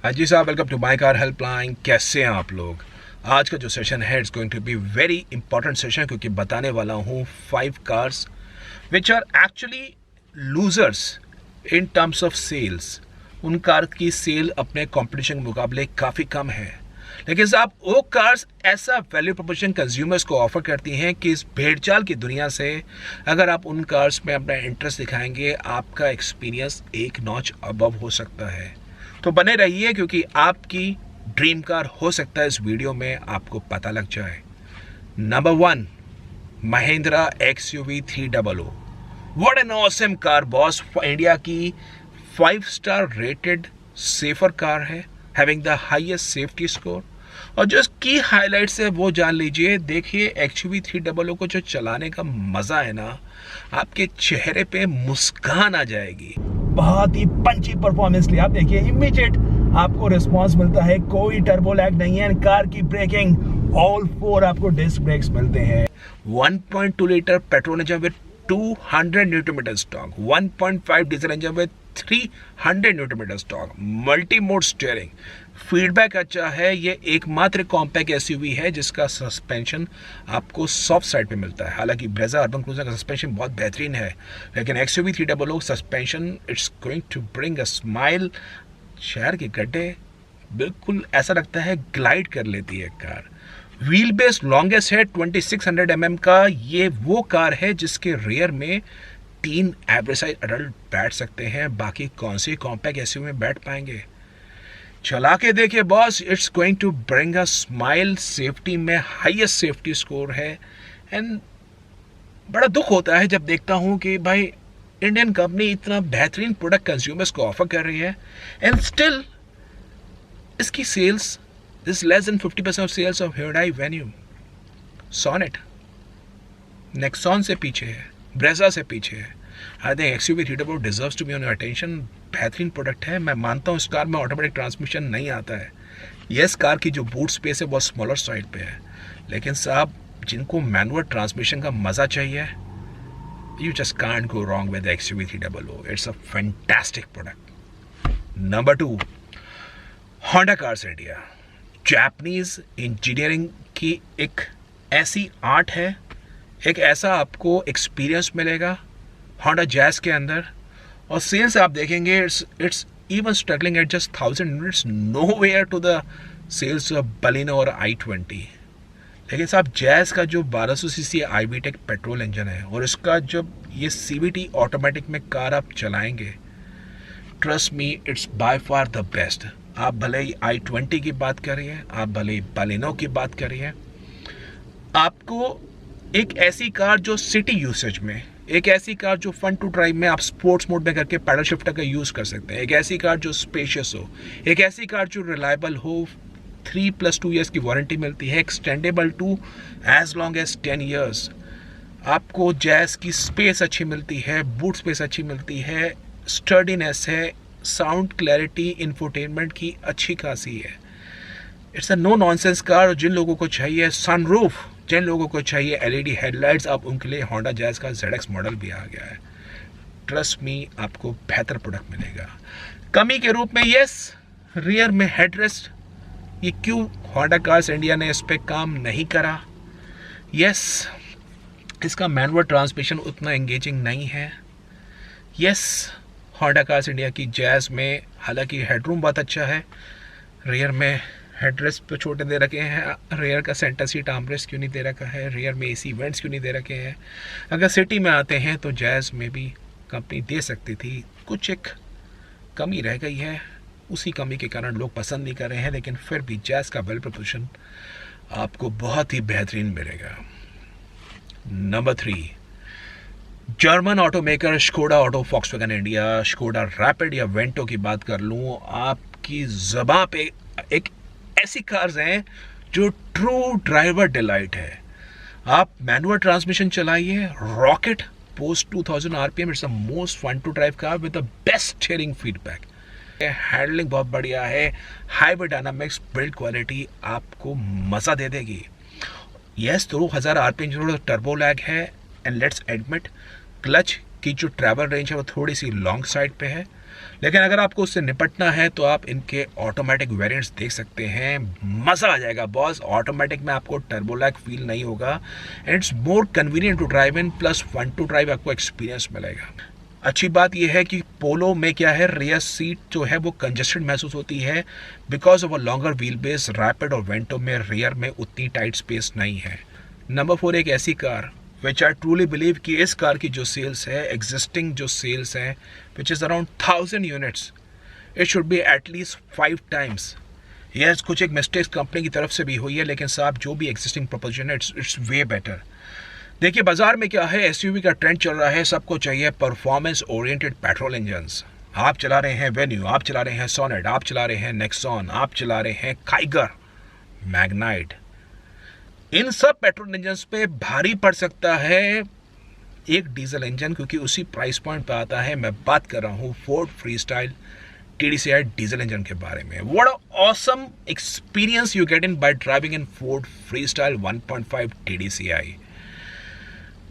हाँ जी साहब, welcome to my car helpline. कैसे हैं आप लोग? आज का जो सेशन है it's going to be very important session, क्योंकि बताने वाला हूँ 5 cars which are actually losers in terms of sales. उन कार की सेल अपने कंपटीशन के मुकाबले काफ़ी कम है, लेकिन साहब वो कार्स ऐसा वैल्यू प्रोपोजिशन कंज्यूमर्स को ऑफर करती हैं कि इस भेड़चाल की दुनिया से अगर आप उन कार्स में अपना इंटरेस्ट दिखाएंगे, आपका एक्सपीरियंस एक नॉच अबव हो सकता है। तो बने रहिए, क्योंकि आपकी ड्रीम कार हो सकता है इस वीडियो में आपको पता लग जाए। Number 1, Mahindra XUV 300। What an awesome car boss. India की 5 स्टार रेटेड सेफर कार है, having the highest safety score. और जो इसकी हाईलाइट्स है वो जान लीजिए। देखिए XUV 300 को जो चलाने का मजा है ना, आपके चेहरे पे मुस्कान आ जाएगी। बहुत ही पंची परफॉर्मेंस लिया। आप देखिए इमीडिएट आपको रिस्पांस मिलता है, कोई टर्बो लैग नहीं है। कार की ब्रेकिंग ऑल 4 आपको डिस्क ब्रेक्स मिलते हैं। 1.2 litre petrol engine with 200 newton metre stock, 1.5 diesel engine with 300 newton metre stock, multi mode steering, feedback अच्छा है। ये एकमात्र कॉम्पैक्ट एसयूवी है जिसका सस्पेंशन आपको सॉफ्ट साइड पे मिलता है। हालांकि ब्रेजा अर्बन क्रूजर का सस्पेंशन बहुत बेहतरीन है, लेकिन XUV 300 suspension it's going to bring a smile. शहर के गड्ढे बिल्कुल ऐसा लगता है ग्लाइड कर लेती है कार। व्हील बेस लॉन्गेस्ट है 2600 mm का। ये वो कार है जिसके रियर में 3 एवरेज साइज अडल्ट बैठ सकते हैं। बाकी कौन सी कॉम्पैक्ट एसयूवी में बैठ पाएंगे? चला के देखिए boss, it's going to bring a smile. Safety में हाईएस्ट सेफ्टी स्कोर है। एंड बड़ा दुख होता है जब देखता हूं कि भाई इंडियन कंपनी इतना बेहतरीन प्रोडक्ट कंज्यूमर्स को ऑफर कर रही है एंड स्टिल इसकी sales is less than 50% of sales of Hyundai Venue, Sonnet, Nexon से पीछे है, ब्रेजा से पीछे है। I think XUV 300 deserves to be on your attention. बेहतरीन प्रोडक्ट है। मैं मानता हूँ इस कार में ऑटोमेटिक ट्रांसमिशन नहीं आता है। यस, कार की जो बूट स्पेस है वो स्मॉलर साइड पे है, लेकिन साहब जिनको मैनुअल ट्रांसमिशन का मज़ा चाहिए, you just can't go wrong with XUV 300। It's a fantastic product. Number 2, Honda cars India. Japanese engineering की एक ऐसी आर्ट है, एक ऐसा आपको एक्सपीरियंस मिलेगा होंडा जैज के अंदर। और सेल्स आप देखेंगे it's even struggling at just 1000 units, nowhere to the sales of Baleno और i20। लेकिन साहब जैज का जो 1200 सीसी IVTEC पेट्रोल इंजन है और इसका जब ये CVT ऑटोमेटिक में कार आप चलाएंगे, trust me it's by far the best. आप भले ही i20 की बात करिए, आप भले ही बलिनो की बात करिए, आपको एक ऐसी कार जो सिटी यूसेज में, एक ऐसी कार जो फन टू ड्राइव में आप स्पोर्ट्स मोड में करके पैडल शिफ्टर का यूज़ कर सकते हैं, एक ऐसी कार जो स्पेशियस हो, एक ऐसी कार जो रिलायबल हो। 3+2 ईयर्स की वारंटी मिलती है, extendable to as long as 10 years. आपको जैज की स्पेस अच्छी मिलती है, बूट स्पेस अच्छी मिलती है, स्टर्डीनेस है, साउंड क्लैरिटी, इंफोटेनमेंट की अच्छी खासी है। It's a no nonsense car. जिन लोगों को चाहिए सनरूफ, जिन लोगों को चाहिए LED हेडलाइट्स, आप उनके लिए होंडा जैज का ZX मॉडल भी आ गया है। ट्रस्ट मी, आपको बेहतर प्रोडक्ट मिलेगा। कमी के रूप में यस, रियर में हेडरेस्ट। ये क्यों होंडा कार्स इंडिया ने इस पर काम नहीं करा? यस, इसका मैनुअल ट्रांसमिशन उतना एंगेजिंग नहीं है। यस, होंडा कार्स इंडिया की जैज में हालांकि हेडरूम बहुत अच्छा है, रियर में हेडरेस्ट पे छोटे दे रखे हैं, रियर का सेंटर सीट आर्मरेस्ट क्यों नहीं दे रखा है, रियर में AC वेंट्स क्यों नहीं दे रखे हैं। अगर सिटी में आते हैं तो जैज में भी कंपनी दे सकती थी, कुछ एक कमी रह गई है, उसी कमी के कारण लोग पसंद नहीं कर रहे हैं। लेकिन फिर भी जैज का वेल प्रपोजिशन आपको बहुत ही बेहतरीन मिलेगा। Number 3, German automaker Skoda auto Volkswagen India. Skoda rapid या वेंटो की बात कर लूँ, आपकी ज़बां पे एक ऐसी कार्स हैं जो ट्रू ड्राइवर डिलाइट है। आप मैनुअल ट्रांसमिशन चलाइए, rocket post 2000 RPM, it's the most fun to drive car with the best steering feedback. Handling बहुत बढ़िया है, हाईवे डायनामिक्स, बिल्ड क्वालिटी आपको मज़ा दे देगी। यस, 2000 RPM टर्बो लैग है एंड लेट्स एडमिट क्लच की जो ट्रैवल रेंज है वो थोड़ी सी लॉन्ग साइड पे है, लेकिन अगर आपको उससे निपटना है तो आप इनके ऑटोमेटिक वेरिएंट्स देख सकते हैं। मज़ा आ जाएगा बॉस। ऑटोमेटिक में आपको टर्बो लैग फील नहीं होगा and it's more convenient to drive in, plus fun to drive आपको एक्सपीरियंस मिलेगा। अच्छी बात यह है कि पोलो में क्या है, रियर सीट जो है वो कंजेस्टेड महसूस होती है because of a longer wheel base. Rapid और वेंटो में रियर में उतनी टाइट स्पेस नहीं है। नंबर 4 एक ऐसी car which I truly believe कि इस कार की जो सेल्स है, एग्जिस्टिंग जो सेल्स है which is around 1000 units, it should be at least 5 times. Yes, कुछ एक मिस्टेक्स कंपनी की तरफ से भी हुई है, लेकिन साहब जो भी एग्जिस्टिंग प्रोपोजिशन है इट्स वे बेटर। देखिए बाजार में क्या है, एसयूवी का ट्रेंड चल रहा है, सबको चाहिए परफॉर्मेंस ओरिएंटेड पेट्रोल इंजन्स। आप चला रहे हैं वेन्यू, आप चला रहे हैं सोनेट, आप चला रहे हैं नेक्सॉन, आप चला रहे हैं काइगर, मैग्नाइट, इन सब पेट्रोल इंजन पे भारी पड़ सकता है एक डीजल इंजन, क्योंकि उसी प्राइस पॉइंट पे आता है। मैं बात कर रहा हूँ Ford freestyle TDCi diesel engine के बारे में। What a awesome experience you get in by driving in Ford freestyle 1.5 TDCi।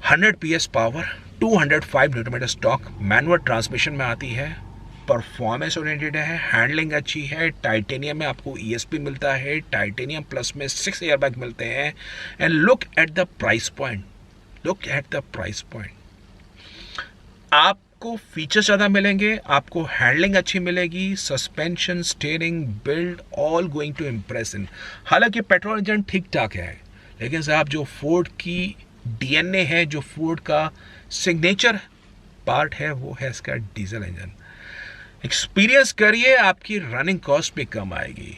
100 PS power, 205 Newton stock, manual transmission में आती है, परफॉर्मेंस ओरिएंटेड है, हैंडलिंग अच्छी है, टाइटेनियम में आपको ESP मिलता है, टाइटेनियम प्लस में 6 एयरबैग मिलते हैं। And look at the price point, look at the price point. आपको फीचर्स ज़्यादा मिलेंगे, आपको हैंडलिंग अच्छी मिलेगी, suspension, steering, build all going to impress in. हालांकि पेट्रोल इंजन ठीक ठाक है, लेकिन साहब जो फोर्ड की DNA है, जो फोर्ड का सिग्नेचर पार्ट है, वो है इसका डीजल इंजन। एक्सपीरियंस करिए, आपकी रनिंग कॉस्ट भी कम आएगी।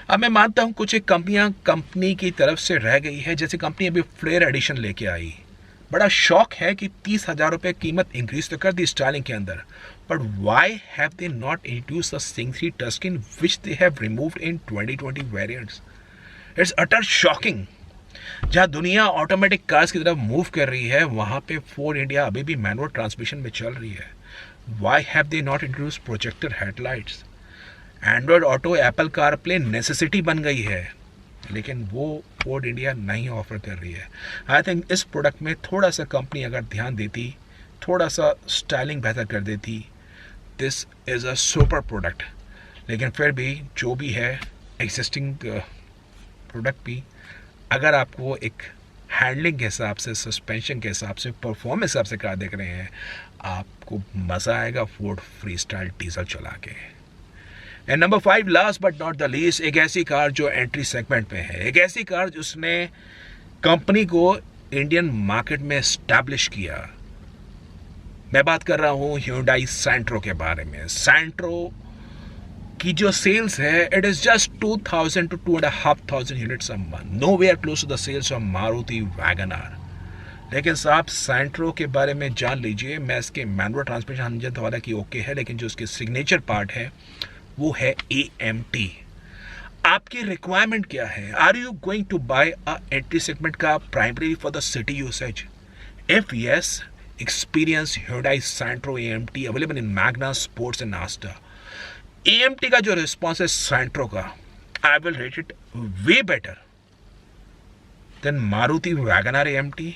अब मैं मानता हूँ कुछ एक कंपनियाँ कंपनी की तरफ से रह गई है, जैसे कंपनी अभी फ्लेयर एडिशन लेके आई। बड़ा शौक है कि 30,000 रुपये कीमत इंक्रीज तो कर दी स्टाइलिंग के अंदर, but why have they not introduce the sing 3 touchscreen which they have removed in 2020 variants. It's utter shocking. जहाँ दुनिया ऑटोमेटिक कार्स की तरफ मूव कर रही है, वहाँ पे फोर्ड इंडिया अभी भी मैनुअल ट्रांसमिशन में चल रही है। Why have they not introduced projector headlights? Android auto, Apple CarPlay necessity बन गई है, लेकिन वो फोर्ड इंडिया नहीं ऑफर कर रही है। आई थिंक इस प्रोडक्ट में थोड़ा सा कंपनी अगर ध्यान देती, थोड़ा सा स्टाइलिंग बेहतर कर देती, this is a super product. लेकिन फिर भी जो भी है एग्जिस्टिंग प्रोडक्ट भी, अगर आपको एक हैंडलिंग के हिसाब से, सस्पेंशन के हिसाब से, परफॉर्मेंस हिसाब से कार देख रहे हैं, आपको मज़ा आएगा फोर्ड फ्रीस्टाइल डीजल चला के। And number 5 last but not the least, एक ऐसी कार जो एंट्री सेगमेंट में है, एक ऐसी कार जिसने कंपनी को इंडियन मार्केट में एस्टैब्लिश किया। मैं बात कर रहा हूँ Hyundai सैंट्रो के बारे में। सैंट्रो की जो सेल्स है, it is just 2,000 to 2,500 units a month, no where close to the sales of Maruti WagonR. लेकिन साहब सैंट्रो के बारे में जान लीजिए, मैं इसके मैनुअल ट्रांसमिशन इंजन वाला की ओके है, लेकिन जो उसके सिग्नेचर पार्ट है वो है AMT। आपकी रिक्वायरमेंट क्या है? Are you going to buy a entry segment का primary for the city usage? If yes, experience Hyundai Santro AMT available in Magna, sports and Asta. AMT का जो रिस्पॉन्स है सैंट्रो का, I will rate it way better than Maruti WagonR AMT।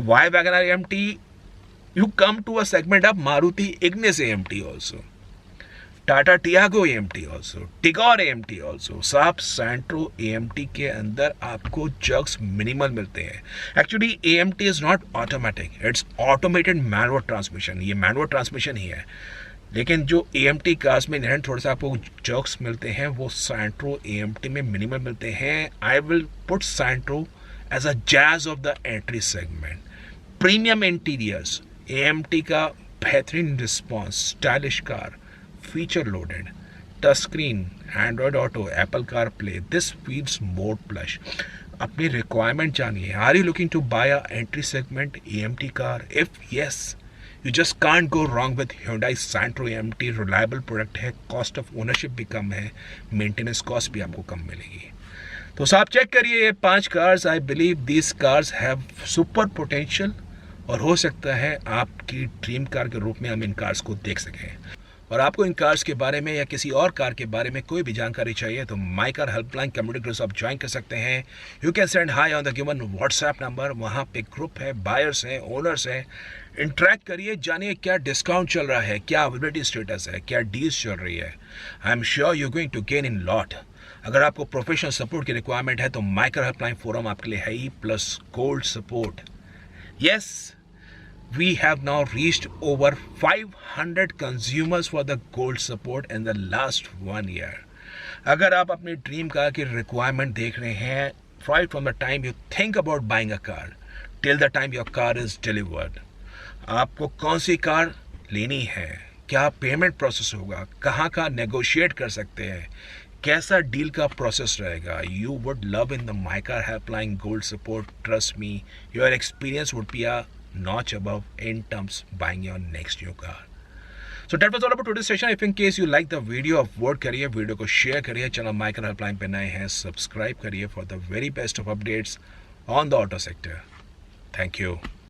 Why WagonR AMT? You come to a segment of Maruti Ignis AMT also, Tata Tiago AMT also, Tigor AMT also। साहब Santro AMT के अंदर आपको jugs minimal मिलते हैं। Actually AMT is not automatic, it's automated manual transmission. ये manual transmission ही है, लेकिन जो AMT कार्स में इनहेरेंट थोड़ा सा आपको जग्स मिलते हैं, वो सैंट्रो AMT में मिनिमल मिलते हैं। I will put Santro as a Jazz of the entry segment. Premium interiors, AMT का बेहतरीन response, stylish car, feature loaded, touch screen, Android auto, Apple car play, this feels more plus. अपनी requirement जानिए। Are you looking to buy a entry segment AMT car? If yes, you just can't go wrong with Hyundai Santro AMT। Reliable product है, cost of ownership भी कम है, maintenance cost भी आपको कम मिलेगी। तो साहब चेक करिए ये 5 cars. I believe these cars have super potential, और हो सकता है आपकी ड्रीम कार के रूप में हम इन कार्स को देख सकें। और आपको इन कार्स के बारे में या किसी और कार के बारे में कोई भी जानकारी चाहिए तो माई कार हेल्पलाइन कम्युनिटी ग्रुप आप ज्वाइन कर सकते हैं। You can send high on the given WhatsApp number. वहाँ पे ग्रुप है, बायर्स हैं, ओनर्स हैं। इंटरेक्ट करिए, जानिए क्या डिस्काउंट चल रहा है, क्या अवेलेबिलिटी स्टेटस है, क्या डील्स चल रही है। I am sure you going to gain in lot. अगर आपको प्रोफेशनल सपोर्ट की रिक्वायरमेंट है तो माई कार हेल्पलाइन फोरम आपके लिए है ही, plus gold support. Yes, we have now reached over 500 consumers for the gold support in the last 1 year. अगर आप अपनी ड्रीम कार की रिक्वायरमेंट देख रहे हैं, right from the time you think about buying a car till the time your car is delivered, आपको कौन सी car लेनी है, क्या पेमेंट प्रोसेस होगा, कहाँ का नेगोशिएट कर सकते हैं, कैसा डील का प्रोसेस रहेगा, you would love in the my car helpline gold support. Trust me, your experience would be a notch above in terms buying your next new car. So that was all about today's session. If in case you like the video, upvote करिए, video को share करिए, channel my car helpline पे नए हैं subscribe करिए for the very best of updates on the auto sector. Thank you.